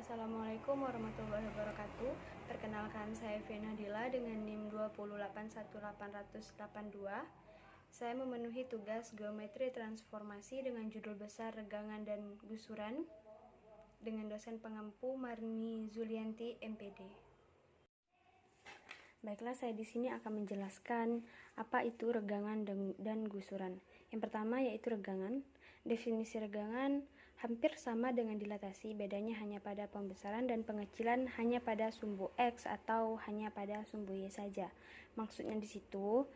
Assalamualaikum warahmatullahi wabarakatuh. Perkenalkan, saya Vena Dila dengan NIM 2818882. Saya memenuhi tugas geometri transformasi dengan judul besar Regangan dan Gusuran dengan dosen pengampu Marni Zulianti, MPD. Baiklah, saya di sini akan menjelaskan apa itu regangan dan gusuran. Yang pertama yaitu regangan. Definisi regangan hampir sama dengan dilatasi, bedanya hanya pada pembesaran dan pengecilan hanya pada sumbu X atau hanya pada sumbu Y saja. Maksudnya di situ,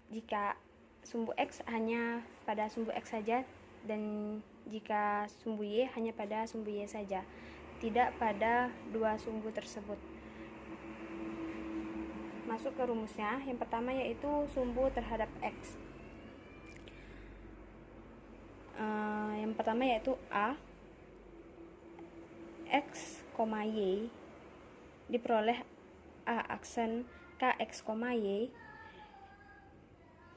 jika sumbu X hanya pada sumbu X saja dan jika sumbu Y hanya pada sumbu Y saja, tidak pada dua sumbu tersebut. Masuk ke rumusnya, yang pertama yaitu sumbu terhadap X. Yang pertama yaitu A X, Y diperoleh A aksen KX, Y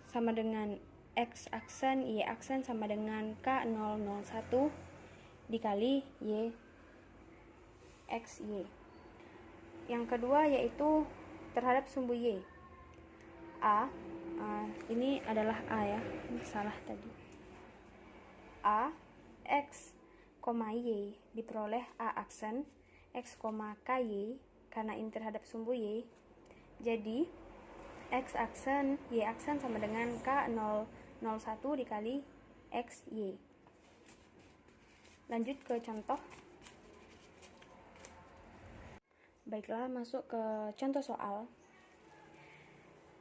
sama dengan X aksen Y aksen sama dengan K001 dikali Y X Y. Yang kedua yaitu terhadap sumbu Y. Ini adalah A ya, ini salah tadi. A X, Y diperoleh A aksen X, KY karena ini terhadap sumbu Y. Jadi X aksen Y aksen sama dengan K001 dikali X Y. Lanjut ke contoh. Baiklah, masuk ke contoh soal.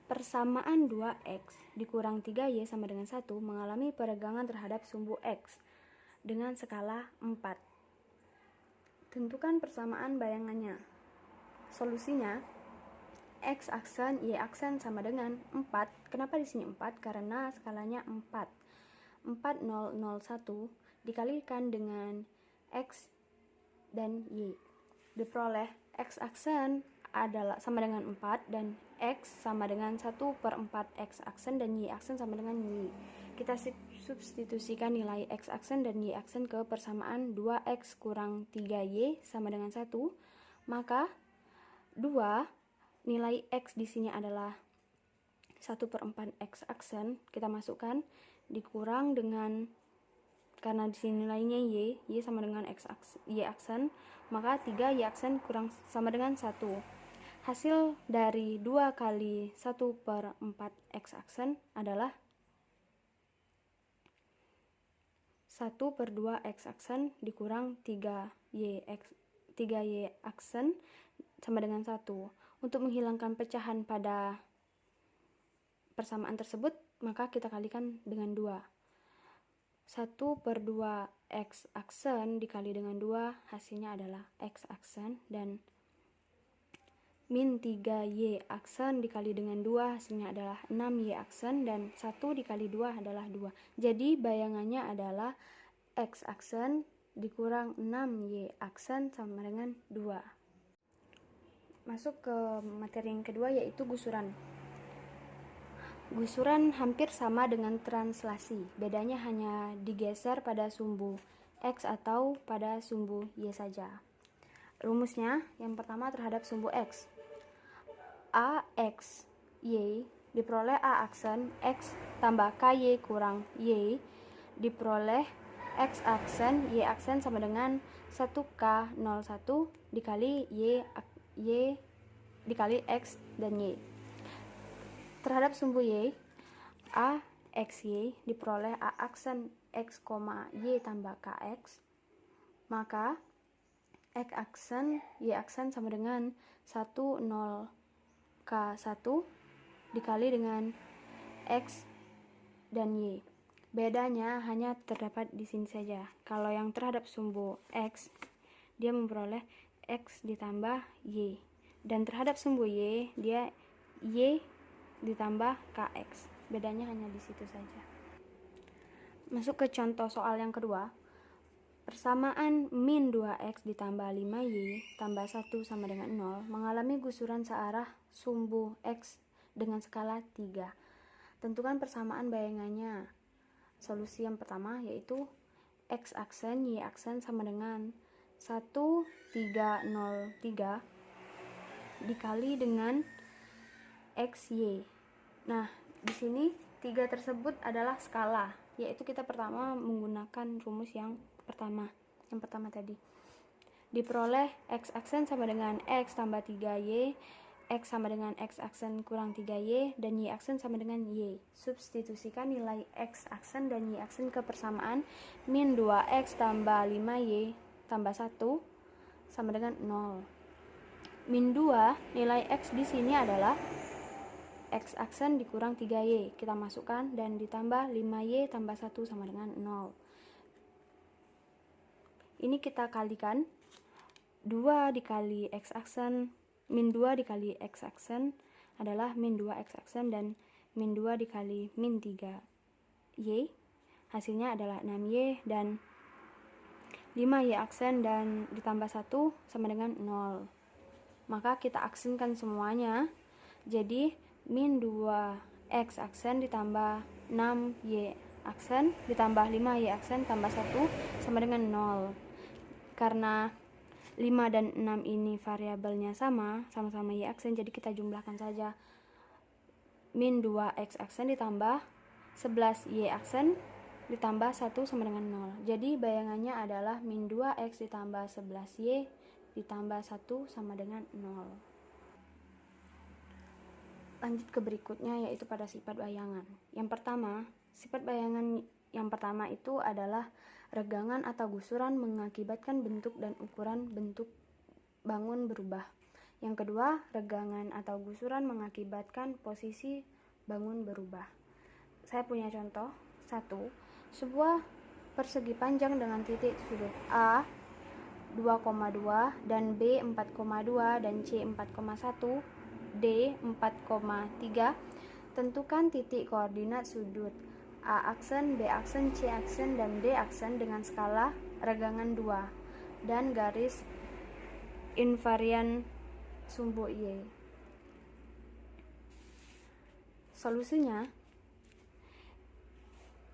Persamaan 2X dikurang 3Y sama dengan 1 mengalami peregangan terhadap sumbu X dengan skala 4. Tentukan persamaan bayangannya. Solusinya, X aksen Y aksen sama dengan 4. Kenapa di sini 4? Karena skalanya 4. 4001 dikalikan dengan X dan Y. Diperoleh X aksen adalah sama dengan 4 dan X sama dengan 1/4 X aksen dan Y aksen sama dengan Y. Kita substitusikan nilai X aksen dan Y aksen ke persamaan 2X kurang 3Y sama dengan 1. Maka 2 nilai X di sini adalah 1/4 X aksen, kita masukkan dikurang dengan, karena di sini nilainya Y sama dengan Y aksen, maka 3 Y aksen kurang sama dengan 1. Hasil dari 2 kali 1/4 X aksen adalah 1/2 X aksen dikurang 3Y aksen sama dengan 1. Untuk menghilangkan pecahan pada persamaan tersebut, maka kita kalikan dengan 2. 1/2 X aksen dikali dengan 2 hasilnya adalah X aksen, dan min 3Y aksen dikali dengan 2 hasilnya adalah 6Y aksen, dan 1 dikali 2 adalah 2. Jadi bayangannya adalah X aksen dikurang 6Y aksen sama dengan 2. Masuk ke materi yang kedua yaitu gusuran. Gusuran hampir sama dengan translasi, bedanya hanya digeser pada sumbu X atau pada sumbu Y saja. Rumusnya, yang pertama terhadap sumbu X. A X Y diperoleh A aksen X tambah KY kurang Y diperoleh X aksen Y aksen sama dengan 1K01 dikali Y dikali X dan Y. Terhadap sumbu Y, A X Y diperoleh A aksen X, Y tambah KX, maka X aksen Y aksen sama dengan 10K1 dikali dengan X dan Y. Bedanya hanya terdapat di sini saja. Kalau yang terhadap sumbu X, dia memperoleh X ditambah Y, dan terhadap sumbu Y, dia Y ditambah KX. Bedanya hanya di situ saja. Masuk ke contoh soal yang kedua. Persamaan min 2X ditambah 5Y tambah 1 sama dengan 0 mengalami gusuran searah sumbu X dengan skala 3. Tentukan persamaan bayangannya. Solusi yang pertama yaitu X aksen Y aksen sama dengan 1303 dikali dengan XY. Nah, di sini 3 tersebut adalah skala, yaitu kita pertama menggunakan rumus yang pertama tadi. Diperoleh X aksen sama dengan X tambah 3Y, X sama dengan X aksen kurang 3Y, dan Y aksen sama dengan Y. Substitusikan nilai X aksen dan Y aksen ke persamaan min 2X tambah 5Y tambah 1 sama dengan 0. Min 2, nilai X di sini adalah X aksen dikurang 3Y. Kita masukkan dan ditambah 5Y tambah 1 sama dengan 0. Ini kita kalikan. 2 dikali X aksen, min 2 dikali X aksen adalah min 2X aksen, dan min 2 dikali min 3Y hasilnya adalah 6Y, dan 5Y aksen dan ditambah 1 sama dengan 0. Maka kita aksenkan semuanya. Jadi min 2X aksen ditambah 6Y aksen ditambah 5Y aksen tambah 1 sama dengan 0. Karena 5 dan 6 ini variabelnya sama-sama Y aksen, jadi kita jumlahkan saja. Min 2X aksen ditambah 11Y aksen ditambah 1 sama dengan 0. Jadi bayangannya adalah min 2X ditambah 11Y ditambah 1 sama dengan 0. Lanjut ke berikutnya, yaitu pada sifat bayangan. Yang pertama, sifat bayangan yang pertama itu adalah regangan atau gusuran mengakibatkan bentuk dan ukuran bentuk bangun berubah. Yang kedua, regangan atau gusuran mengakibatkan posisi bangun berubah. Saya punya contoh. 1. Sebuah persegi panjang dengan titik sudut A 2,2 dan B 4,2 dan C 4,1, D 4,3. Tentukan titik koordinat sudut A aksen, B aksen, C aksen, dan D aksen dengan skala regangan 2 dan garis invarian sumbu Y. Solusinya,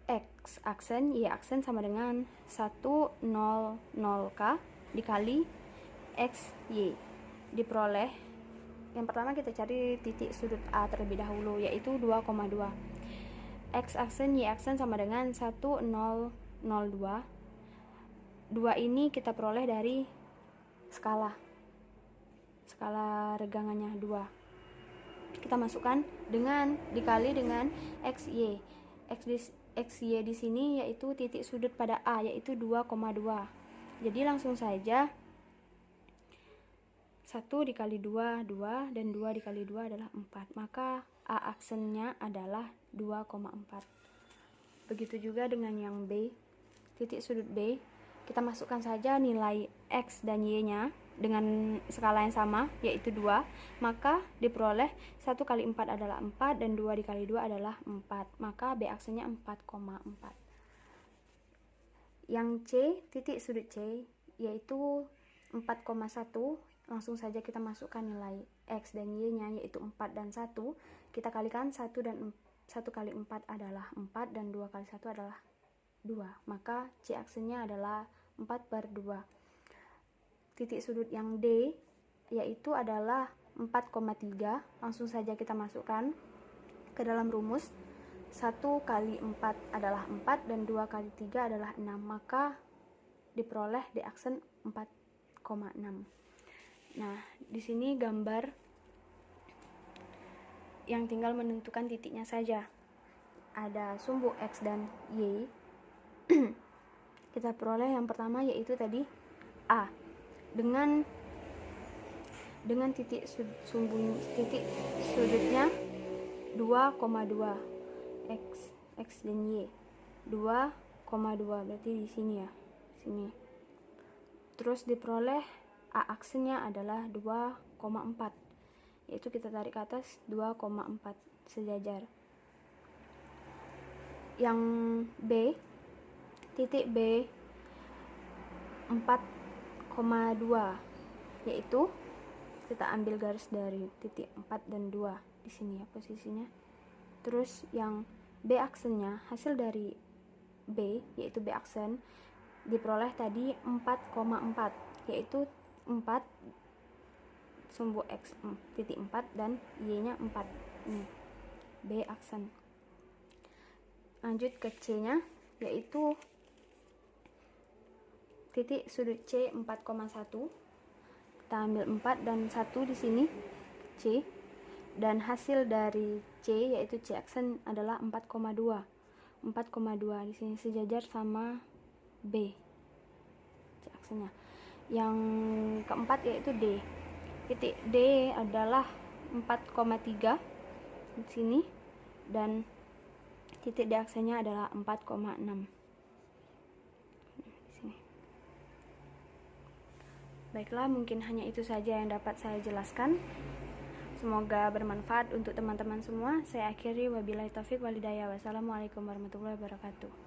X aksen, Y aksen sama dengan 100K dikali XY. Diperoleh, yang pertama kita cari titik sudut A terlebih dahulu, yaitu 2,2. X aksen, Y aksen sama dengan 1002. 2 ini kita peroleh dari skala regangannya 2. Kita masukkan dengan dikali dengan XY. XY di sini yaitu titik sudut pada A, yaitu 2,2. Jadi langsung saja 1 dikali 2, 2, dan 2 dikali 2 adalah 4. Maka A aksennya adalah 2,4. Begitu juga dengan yang B, titik sudut B. Kita masukkan saja nilai X dan Y-nya dengan skala yang sama, yaitu 2. Maka diperoleh 1 kali 4 adalah 4, dan 2 dikali 2 adalah 4. Maka B aksennya 4,4. Yang C, titik sudut C, yaitu 4,1. Langsung saja kita masukkan nilai X dan Y-nya, yaitu 4 dan 1. Kita kalikan 1 kali 4 adalah 4, dan 2 kali 1 adalah 2. Maka C aksennya adalah 4/2. Titik sudut yang D, yaitu adalah 4,3. Langsung saja kita masukkan ke dalam rumus. 1 kali 4 adalah 4, dan 2 kali 3 adalah 6. Maka diperoleh D aksen 4,6. Nah, di sini gambar yang tinggal menentukan titiknya saja. Ada sumbu X dan Y. Kita peroleh yang pertama, yaitu tadi A. Dengan titik sudutnya 2,2 X dan Y. 2,2 berarti di sini ya. Sini. Terus diperoleh A aksennya adalah 2,4, yaitu kita tarik ke atas 2,4 sejajar. Yang B, titik B 4,2, yaitu kita ambil garis dari titik 4 dan 2 di sini ya posisinya. Terus yang B aksennya, hasil dari B yaitu B aksen, diperoleh tadi 4,4. yaitu 4, sumbu X titik 4 dan Y-nya 4. Ini B aksen. Lanjut ke C-nya, yaitu titik sudut C 4,1. Kita ambil 4 dan 1 di sini C, dan hasil dari C yaitu C aksen adalah 4,2. 4,2 di sini sejajar sama B C aksennya. Yang keempat yaitu D. Titik D adalah 4,3 di sini, dan titik D aksennya adalah 4,6 di sini. Baiklah, mungkin hanya itu saja yang dapat saya jelaskan. Semoga bermanfaat untuk teman-teman semua. Saya akhiri, wabillahi taufik walhidayah. Wassalamualaikum warahmatullahi wabarakatuh.